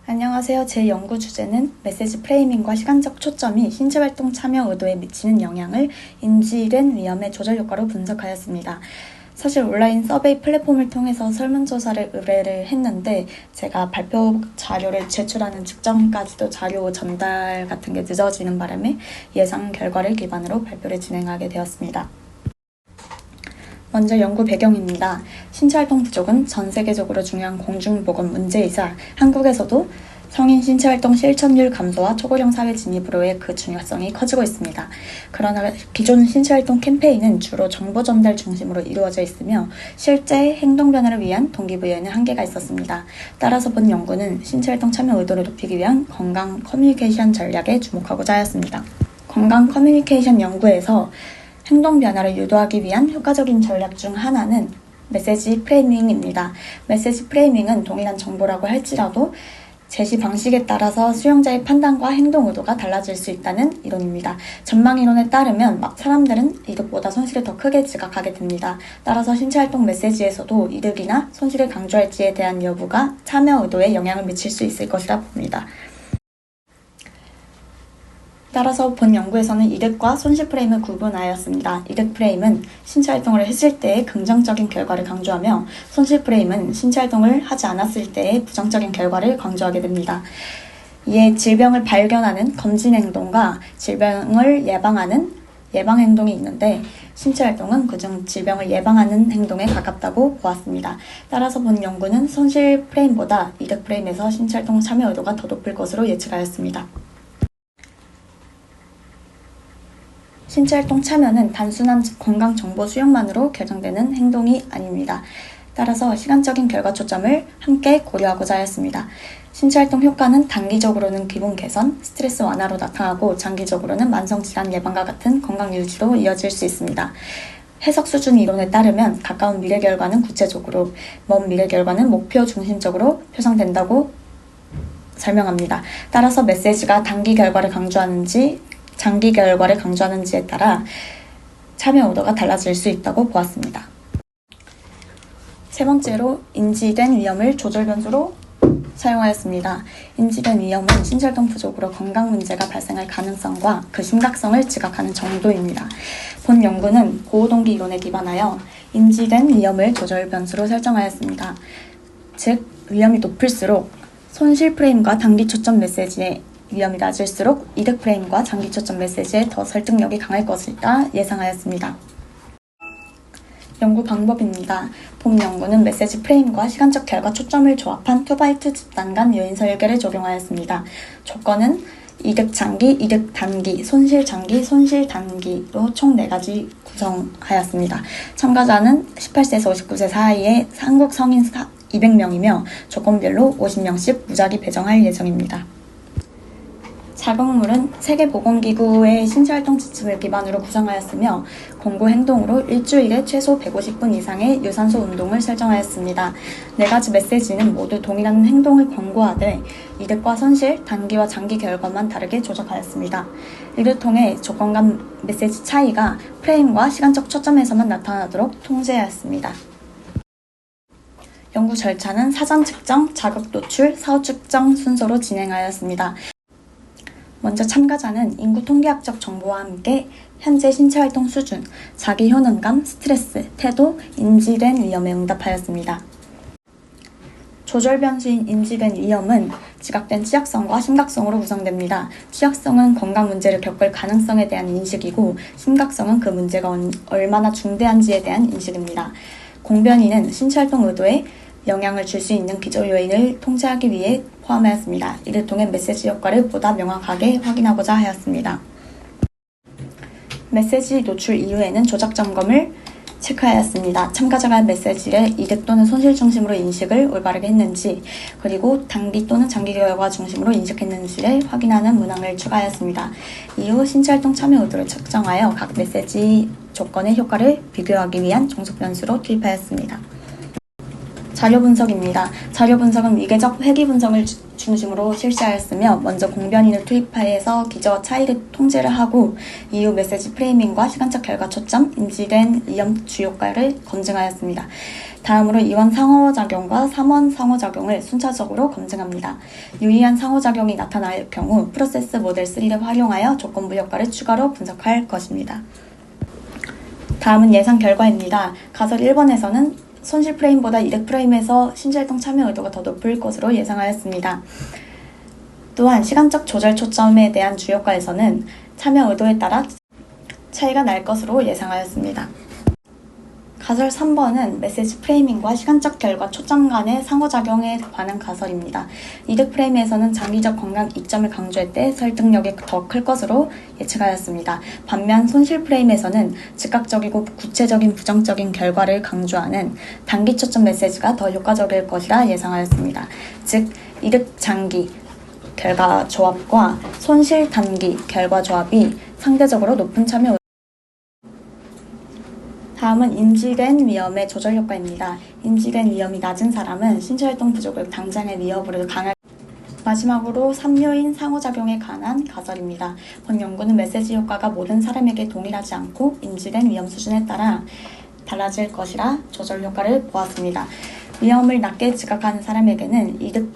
안녕하세요. 제 연구 주제는 메시지 프레이밍과 시간적 초점이 신체활동 참여 의도에 미치는 영향을 인지된 위험의 조절 효과로 분석하였습니다. 사실 온라인 서베이 플랫폼을 통해서 설문조사를 의뢰를 했는데 제가 발표 자료를 제출하는 직전까지도 자료 전달 같은 게 늦어지는 바람에 예상 결과를 기반으로 발표를 진행하게 되었습니다. 먼저 연구 배경입니다. 신체활동 부족은 전 세계적으로 중요한 공중보건 문제이자 한국에서도 성인 신체활동 실천율 감소와 초고령 사회 진입으로의 그 중요성이 커지고 있습니다. 그러나 기존 신체활동 캠페인은 주로 정보 전달 중심으로 이루어져 있으며 실제 행동 변화를 위한 동기부여에는 한계가 있었습니다. 따라서 본 연구는 신체활동 참여 의도를 높이기 위한 건강 커뮤니케이션 전략에 주목하고자 하였습니다. 건강 커뮤니케이션 연구에서 행동 변화를 유도하기 위한 효과적인 전략 중 하나는 메시지 프레이밍입니다. 메시지 프레이밍은 동일한 정보라고 할지라도 제시 방식에 따라서 수용자의 판단과 행동 의도가 달라질 수 있다는 이론입니다. 전망 이론에 따르면 사람들은 이득보다 손실을 더 크게 지각하게 됩니다. 따라서 신체활동 메시지에서도 이득이나 손실을 강조할지에 대한 여부가 참여 의도에 영향을 미칠 수 있을 것이라 봅니다. 따라서 본 연구에서는 이득과 손실 프레임을 구분하였습니다. 이득 프레임은 신체활동을 했을 때의 긍정적인 결과를 강조하며 손실 프레임은 신체활동을 하지 않았을 때의 부정적인 결과를 강조하게 됩니다. 이에 질병을 발견하는 검진 행동과 질병을 예방하는 예방 행동이 있는데 신체활동은 그중 질병을 예방하는 행동에 가깝다고 보았습니다. 따라서 본 연구는 손실 프레임보다 이득 프레임에서 신체활동 참여 의도가 더 높을 것으로 예측하였습니다. 신체활동 참여는 단순한 건강정보 수용만으로 결정되는 행동이 아닙니다. 따라서 시간적인 결과 초점을 함께 고려하고자 하였습니다. 신체활동 효과는 단기적으로는 기분 개선, 스트레스 완화로 나타나고 장기적으로는 만성질환 예방과 같은 건강 유지로 이어질 수 있습니다. 해석 수준 이론에 따르면 가까운 미래 결과는 구체적으로, 먼 미래 결과는 목표 중심적으로 표상된다고 설명합니다. 따라서 메시지가 단기 결과를 강조하는지 장기 결과를 강조하는지에 따라 참여 의도가 달라질 수 있다고 보았습니다. 세 번째로 인지된 위험을 조절 변수로 사용하였습니다. 인지된 위험은 신체활동 부족으로 건강 문제가 발생할 가능성과 그 심각성을 지각하는 정도입니다. 본 연구는 보호동기 이론에 기반하여 인지된 위험을 조절 변수로 설정하였습니다. 즉, 위험이 높을수록 손실 프레임과 단기 초점 메시지의 위험이 낮을수록 이득 프레임과 장기 초점 메시지에 더 설득력이 강할 것이다 예상하였습니다. 연구 방법입니다. 본 연구는 메시지 프레임과 시간적 결과 초점을 조합한 2바이트 집단 간 요인 설계를 적용하였습니다. 조건은 이득 장기, 이득 단기, 손실 장기, 손실 단기로 총 4가지 구성하였습니다. 참가자는 18세에서 59세 사이의 한국 성인 200명이며 조건별로 50명씩 무작위 배정할 예정입니다. 자극물은 세계보건기구의 신체활동 지침을 기반으로 구성하였으며 공고 행동으로 일주일에 최소 150분 이상의 유산소 운동을 설정하였습니다. 4가지 메시지는 모두 동일한 행동을 권고하되 이득과 손실, 단기와 장기 결과만 다르게 조작하였습니다. 이를 통해 조건 간 메시지 차이가 프레임과 시간적 초점에서만 나타나도록 통제하였습니다. 연구 절차는 사전 측정, 자극 노출, 사후 측정 순서로 진행하였습니다. 먼저 참가자는 인구 통계학적 정보와 함께 현재 신체활동 수준, 자기 효능감, 스트레스, 태도, 인지된 위험에 응답하였습니다. 조절 변수인 인지된 위험은 지각된 취약성과 심각성으로 구성됩니다. 취약성은 건강 문제를 겪을 가능성에 대한 인식이고 심각성은 그 문제가 얼마나 중대한지에 대한 인식입니다. 공변이는 신체활동 의도에 영향을 줄 수 있는 기저 요인을 통제하기 위해 포함하였습니다. 이를 통해 메시지 효과를 보다 명확하게 확인하고자 하였습니다. 메시지 노출 이후에는 조작 점검을 체크하였습니다. 참가자가 메시지를 이득 또는 손실 중심으로 인식을 올바르게 했는지, 그리고 단기 또는 장기 결과 중심으로 인식했는지를 확인하는 문항을 추가하였습니다. 이후 신체활동 참여 의도를 측정하여 각 메시지 조건의 효과를 비교하기 위한 종속 변수로 투입하였습니다. 자료 분석입니다. 자료 분석은 위계적 회귀 분석을 중심으로 실시하였으며 먼저 공변인을 투입해서 기저와 차이를 통제를 하고 이후 메시지 프레이밍과 시간적 결과 초점, 인지된 위험 주요가를 검증하였습니다. 다음으로 2원 상호작용과 3원 상호작용을 순차적으로 검증합니다. 유의한 상호작용이 나타날 경우 프로세스 모델 3를 활용하여 조건부 효과를 추가로 분석할 것입니다. 다음은 예상 결과입니다. 가설 1번에서는 손실 프레임보다 이득 프레임에서 신체활동 참여 의도가 더 높을 것으로 예상하였습니다. 또한 시간적 조절 초점에 대한 주효과에서는 참여 의도에 따라 차이가 날 것으로 예상하였습니다. 가설 3번은 메시지 프레이밍과 시간적 결과 초점 간의 상호작용에 관한 가설입니다. 이득 프레임에서는 장기적 건강 이점을 강조할 때 설득력이 더 클 것으로 예측하였습니다. 반면 손실 프레임에서는 즉각적이고 구체적인 부정적인 결과를 강조하는 단기 초점 메시지가 더 효과적일 것이라 예상하였습니다. 즉, 이득 장기 결과 조합과 손실 단기 결과 조합이 상대적으로 높은 참여. 다음은 인지된 위험의 조절 효과입니다. 인지된 위험이 낮은 사람은 신체활동 부족을 당장의 위협으로 강할. 마지막으로 3요인 상호작용에 관한 가설입니다. 본 연구는 메시지 효과가 모든 사람에게 동일하지 않고 인지된 위험 수준에 따라 달라질 것이라 조절 효과를 보았습니다. 위험을 낮게 지각하는 사람에게는 이득